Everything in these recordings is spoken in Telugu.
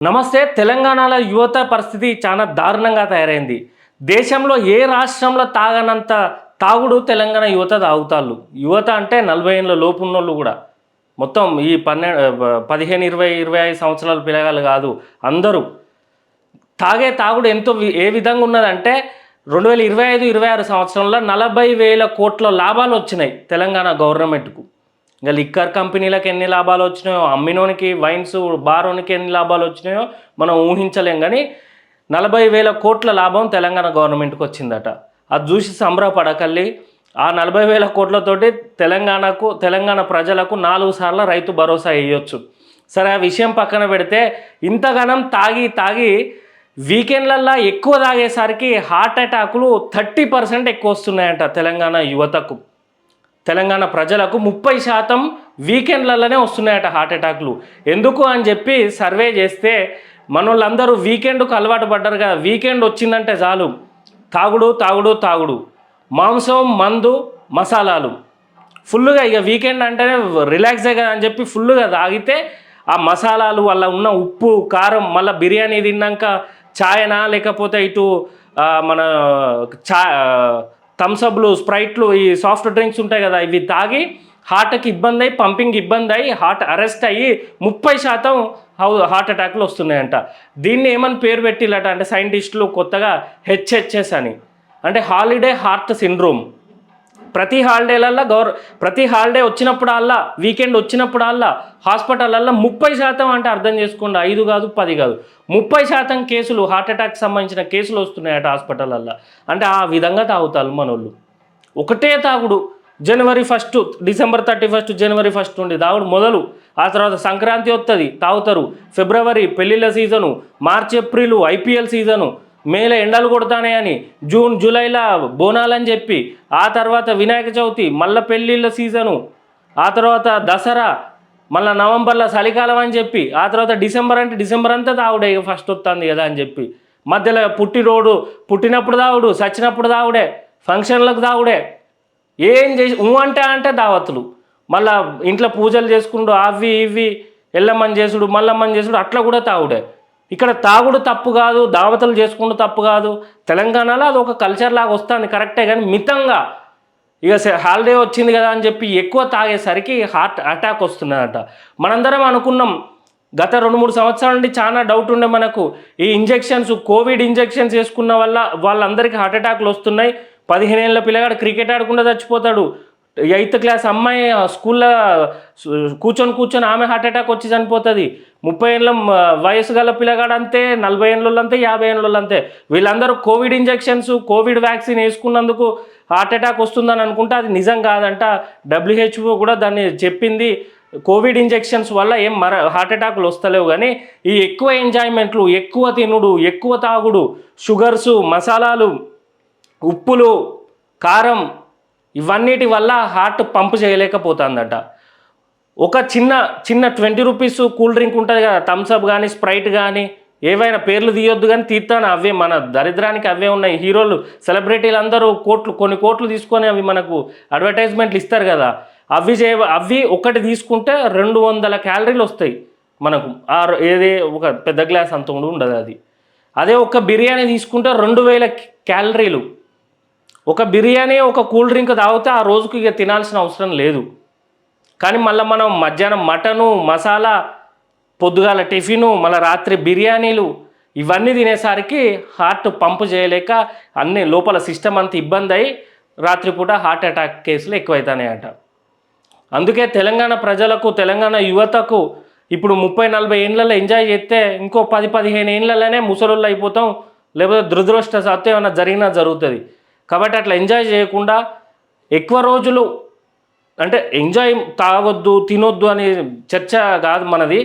నమస్తే. తెలంగాణలో యువత పరిస్థితి చాలా దారుణంగా తయారైంది. దేశంలో ఏ రాష్ట్రంలో తాగనంత తాగుడు తెలంగాణ యువత తాగుతాళ్ళు. యువత అంటే 40 ఏళ్ల లోపు ఉన్నోళ్ళు కూడా. మొత్తం ఈ 15, 20, 25 సంవత్సరాల పిల్లగాళ్ళు కాదు. అందరూ తాగుడు ఎంతో ఏ విధంగా ఉన్నదంటే 2025, 26 సంవత్సరంలో 40,000 కోట్ల లాభాలు వచ్చినాయి తెలంగాణ గవర్నమెంట్‌కు. ఇంకా లిక్కర్ కంపెనీలకు ఎన్ని లాభాలు వచ్చినాయో, అమ్మినోనికి వైన్స్ బారోనికి ఎన్ని లాభాలు వచ్చినాయో మనం ఊహించలేం. కానీ 40,000 కోట్ల లాభం తెలంగాణ గవర్నమెంట్కి వచ్చిందట. అది చూసి సంబరపడకల్లి ఆ 40,000 కోట్లతోటి తెలంగాణ ప్రజలకు 4 సార్లు రైతు భరోసా వేయొచ్చు. సరే, ఆ విషయం పక్కన పెడితే ఇంతగానం తాగి వీకెండ్లల్లో ఎక్కువ తాగేసరికి హార్ట్ అటాకులు 30% ఎక్కువ వస్తున్నాయంట తెలంగాణ యువతకు. తెలంగాణ ప్రజలకు 30% వీకెండ్లలోనే వస్తున్నాయట హార్ట్ అటాక్లు. ఎందుకు అని చెప్పి సర్వే చేస్తే మనోళ్ళందరూ వీకెండ్కు అలవాటు పడ్డారు కదా. వీకెండ్ వచ్చిందంటే చాలు తాగుడు, మాంసం, మందు, మసాలాలు ఫుల్గా. ఇక వీకెండ్ అంటేనే రిలాక్సే కదా అని చెప్పి ఫుల్గా తాగితే ఆ మసాలాలు వల్ల ఉన్న ఉప్పు కారం, మళ్ళీ బిర్యానీ తిన్నాక ఛాయనా లేకపోతే ఇటు మన థమ్సప్లు, స్ప్రైట్లు, ఈ సాఫ్ట్ డ్రింక్స్ ఉంటాయి కదా, ఇవి తాగి హార్ట్కి ఇబ్బంది అయ్యి, పంపింగ్ ఇబ్బంది అయ్యి, హార్ట్ అరెస్ట్ అయ్యి 30% హార్ట్ అటాక్లు వస్తున్నాయంట. దీన్ని ఏమని పేరు పెట్టిల్లట అంటే సైంటిస్టులు కొత్తగా HHS అని, అంటే హాలిడే హార్ట్ సిండ్రోమ్. ప్రతి హాలిడే వచ్చినప్పుడల్లా, వీకెండ్ వచ్చినప్పుడల్లా హాస్పిటల్లో 30% అంటే అర్థం చేసుకోండి, 5 కాదు 10 కాదు, 30% కేసులు, హార్ట్ అటాక్ సంబంధించిన కేసులు వస్తున్నాయట హాస్పిటల్లో. అంటే ఆ విధంగా తాగుతారు మనోళ్ళు. ఒకటే తాగుడు. జనవరి 1, డిసెంబర్ 31, జనవరి 1 నుండి తాగుడు మొదలు. ఆ తర్వాత సంక్రాంతి వస్తుంది, తాగుతారు. ఫిబ్రవరి పెళ్ళిళ్ళ సీజను, మార్చి ఏప్రిల్ IPL సీజను, మేలో ఎండలు కొడతానే, జూన్ జూలైలో బోనాలని చెప్పి, ఆ తర్వాత వినాయక చవితి, మళ్ళీ పెళ్ళిళ్ళ సీజను, ఆ తర్వాత దసరా, మళ్ళీ నవంబర్లో చలికాలం అని చెప్పి, ఆ తర్వాత డిసెంబర్ అంతా తాగుడే. ఫస్ట్ వస్తుంది కదా అని చెప్పి మధ్యలో పుట్టినప్పుడు తాగుడు, చచ్చినప్పుడు తాగుడే, ఫంక్షన్లకు తాగుడే, ఏం చేసి అంటే దావతులు, మళ్ళీ ఇంట్లో పూజలు చేసుకుంటూ అవి ఇవి ఎల్లమ్మని చేసుడు, మల్లమ్మని చేసుడు, అట్లా కూడా తాగుడే. ఇక్కడ తాగుడు తప్పు కాదు, దావతలు చేసుకుంటూ తప్పు కాదు. తెలంగాణలో అది ఒక కల్చర్ లాగా వస్తుంది, కరెక్టే. కానీ మితంగా, ఇక హాలిడే వచ్చింది కదా అని చెప్పి ఎక్కువ తాగేసరికి హార్ట్ అటాక్ వస్తున్నదట. మనందరం అనుకున్నాం గత 2-3 సంవత్సరాల నుండి, చాలా డౌట్ ఉండే మనకు, ఈ కోవిడ్ ఇంజెక్షన్స్ వేసుకున్న వల్ల వాళ్ళందరికీ హార్ట్ అటాక్లు వస్తున్నాయి. 15 ఏళ్ళ పిల్లగాడు క్రికెట్ ఆడకుండా చచ్చిపోతాడు. 8th క్లాస్ అమ్మాయి స్కూల్లో కూర్చొని ఆమె హార్ట్ అటాక్ వచ్చి చనిపోతుంది. 30 ఏళ్ళ వయసు గల పిల్లగాడు అంతే, 40 ఏళ్ళు అంతే, 50 ఏళ్ళు అంతే. వీళ్ళందరూ కోవిడ్ ఇంజెక్షన్స్, కోవిడ్ వ్యాక్సిన్ వేసుకున్నందుకు హార్ట్ అటాక్ వస్తుందని అనుకుంటే అది నిజం కాదంట. WHO కూడా దాన్ని చెప్పింది. కోవిడ్ ఇంజెక్షన్స్ వల్ల ఏం హార్ట్ అటాక్లు వస్తలేవు. కానీ ఈ ఎక్కువ ఎంజాయ్మెంట్లు, ఎక్కువ తినుడు, ఎక్కువ తాగుడు, షుగర్సు, మసాలాలు, ఉప్పులు, కారం, ఇవన్నిటి వల్ల హార్ట్ పంపు చేయలేకపోతుందట. ఒక చిన్న 20 రూపీస్ కూల్ డ్రింక్ ఉంటుంది కదా, థమ్స్అప్ కానీ స్ప్రైట్ కానీ, ఏవైనా పేర్లు తీయొద్దు కానీ తీస్తాను, అవే మన దరిద్రానికి అవే ఉన్నాయి. హీరోలు, సెలబ్రిటీలు అందరూ కొన్ని కోట్లు తీసుకొని అవి మనకు అడ్వర్టైజ్మెంట్లు ఇస్తారు కదా, అవి ఒకటి తీసుకుంటే 200 క్యాలరీలు వస్తాయి మనకు. ఏది ఒక పెద్ద గ్లాస్ అంత ఉండదు అది. అదే ఒక బిర్యానీ తీసుకుంటే 2000 క్యాలరీలు. ఒక బిర్యానీ, ఒక కూల్ డ్రింక్ తాగితే ఆ రోజుకి ఇక తినాల్సిన అవసరం లేదు. కానీ మళ్ళీ మనం మధ్యాహ్నం మటను, మసాలా, పొద్దుగాల టిఫిను, మళ్ళీ రాత్రి బిర్యానీలు, ఇవన్నీ తినేసరికి హార్ట్ పంపు చేయలేక అన్ని లోపల సిస్టమ్ అంత ఇబ్బంది అయ్యి రాత్రిపూట హార్ట్ అటాక్ కేసులు ఎక్కువైతున్నాయట. అందుకే తెలంగాణ ప్రజలకు, తెలంగాణ యువతకు ఇప్పుడు 30-40 ఏళ్ళలో ఎంజాయ్ చేస్తే ఇంకో 10-15 ఏళ్ళలోనే ముసలోళ్ళు అయిపోతాం, లేకపోతే దురదృష్టవశాత్తు ఏమైనా జరుగుతుంది. కాబట్టి అట్లా ఎంజాయ్ చేయకుండా ఎక్కువ రోజులు, అంటే ఎంజాయ్, తాగొద్దు తినొద్దు అనే చర్చ కాదు మనది.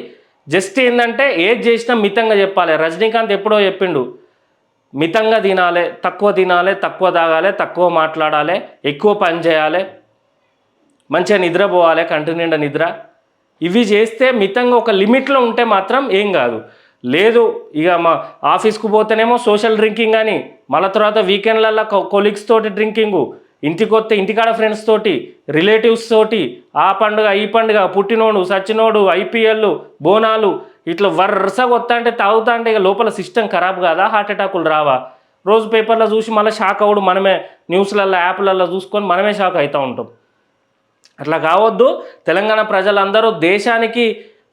జస్ట్ ఏంటంటే ఏది చేసినా మితంగా చెప్పాలి. రజనీకాంత్ ఎప్పుడో చెప్పిండు, మితంగా తినాలి, తక్కువ తాగాలి, తక్కువ మాట్లాడాలి, ఎక్కువ పని చేయాలి, మంచిగా నిద్రపోవాలి, కంటి నిండా నిద్ర. ఇవి చేస్తే మితంగా ఒక లిమిట్లో ఉంటే మాత్రం ఏం కాదు. లేదు ఇక మా ఆఫీస్కు పోతేనేమో సోషల్ డ్రింకింగ్ అని, మళ్ళీ తర్వాత వీకెండ్లలో కొలీగ్స్ తోటి డ్రింకింగు, ఇంటికాడ ఫ్రెండ్స్ తోటి, రిలేటివ్స్ తోటి, ఆ పండుగ ఈ పండుగ, పుట్టినోడు సచ్చినోడు, IPL, బోనాలు, ఇట్లా వరుసగా వస్తా అంటే తాగుతా అంటే ఇక లోపల సిస్టమ్ ఖరాబ్ కాదా, హార్ట్ అటాకులు రావా? రోజు పేపర్లో చూసి మళ్ళీ షాక్ అవ్వడు మనమే, న్యూస్లలో యాప్లలో చూసుకొని మనమే షాక్ అవుతూ ఉంటాం. అట్లా కావద్దు. తెలంగాణ ప్రజలందరూ దేశానికి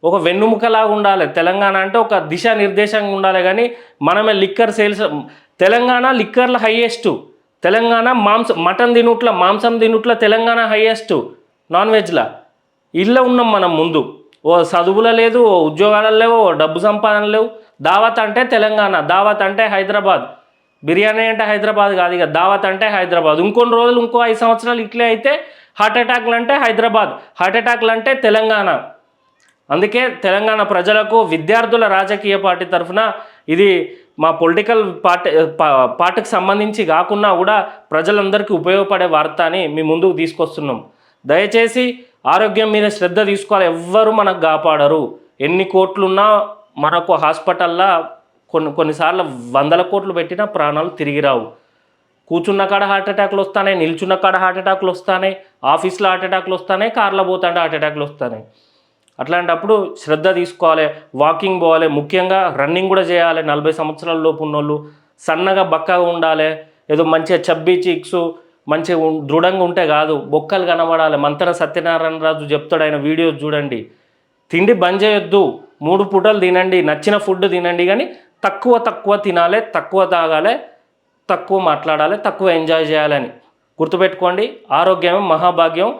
ఒక వెన్నుముకలాగా ఉండాలి. తెలంగాణ అంటే ఒక దిశానిర్దేశంగా ఉండాలి. కానీ మనమే లిక్కర్ సేల్స్, తెలంగాణ లిక్కర్ల హైయెస్ట్, తెలంగాణ మటన్ తినుట్ల, మాంసం తినుట్ల తెలంగాణ హైయెస్ట్, నాన్ వెజ్లా ఇళ్ళ ఉన్నాం మనం ముందు. ఓ చదువులో లేదు, ఓ ఉద్యోగాలలో లేవు, ఓ డబ్బు సంపాదన లేవు. దావత్ అంటే తెలంగాణ, దావత్ అంటే హైదరాబాద్, బిర్యానీ అంటే హైదరాబాద్ కాదు, ఇక దావత్ అంటే హైదరాబాద్. ఇంకొన్ని రోజులు, ఇంకో 5 సంవత్సరాలు ఇట్లే అయితే హార్ట్ అటాక్లు అంటే హైదరాబాద్, హార్ట్ అటాక్లు అంటే తెలంగాణ. అందుకే తెలంగాణ ప్రజలకు, విద్యార్థుల రాజకీయ పార్టీ తరఫున ఇది మా పొలిటికల్ పార్టీకి సంబంధించి కాకుండా కూడా ప్రజలందరికీ ఉపయోగపడే వార్త అని మీ ముందుకు తీసుకొస్తున్నాం. దయచేసి ఆరోగ్యం మీద శ్రద్ధ తీసుకోవాలి. ఎవ్వరు మనకు కాపాడరు. ఎన్ని కోట్లున్నా మనకు హాస్పిటల్లో కొన్నిసార్లు 100 కోట్లు పెట్టినా ప్రాణాలు తిరిగి రావు. కూర్చున్న కాడ హార్ట్ అటాక్లు వస్తాయి, నిల్చున్న కాడ హార్ట్ అటాక్లు వస్తాయి, ఆఫీస్లో హార్ట్ అటాక్లు వస్తాయి, కార్లో పోతుంటే హార్ట్ అటాక్లు వస్తాయి. అట్లాంటప్పుడు శ్రద్ధ తీసుకోవాలి, వాకింగ్ పోవాలి, ముఖ్యంగా రన్నింగ్ కూడా చేయాలి. 40 సంవత్సరాల లోపు ఉన్నోళ్ళు సన్నగా బక్కగా ఉండాలి. ఏదో మంచిగా చబ్బీ చీక్స్ మంచిగా దృఢంగా ఉంటే కాదు, బొక్కలు కనబడాలి. మంతెన సత్యనారాయణ రాజు చెప్తాడు, ఆయన వీడియోస్ చూడండి. తిండి బంద్ చేయొద్దు, 3 పూటలు తినండి, నచ్చిన ఫుడ్ తినండి, కానీ తక్కువ తినాలి, తక్కువ తాగాలి, తక్కువ మాట్లాడాలి, తక్కువ ఎంజాయ్ చేయాలని గుర్తుపెట్టుకోండి. ఆరోగ్యమే మహాభాగ్యం.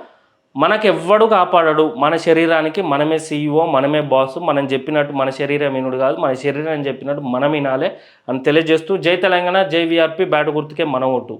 మనకెవ్వడు కాపాడడు. మన శరీరానికి మనమే CEO, మనమే బాసు. మనం చెప్పినట్టు మన శరీరం వినుడు కాదు, మన శరీరం చెప్పినట్టు మనం వినాలి అని తెలియజేస్తూ, జై తెలంగాణ, జై VRP, బ్యాట్ గుర్తుకే మన ఓటు.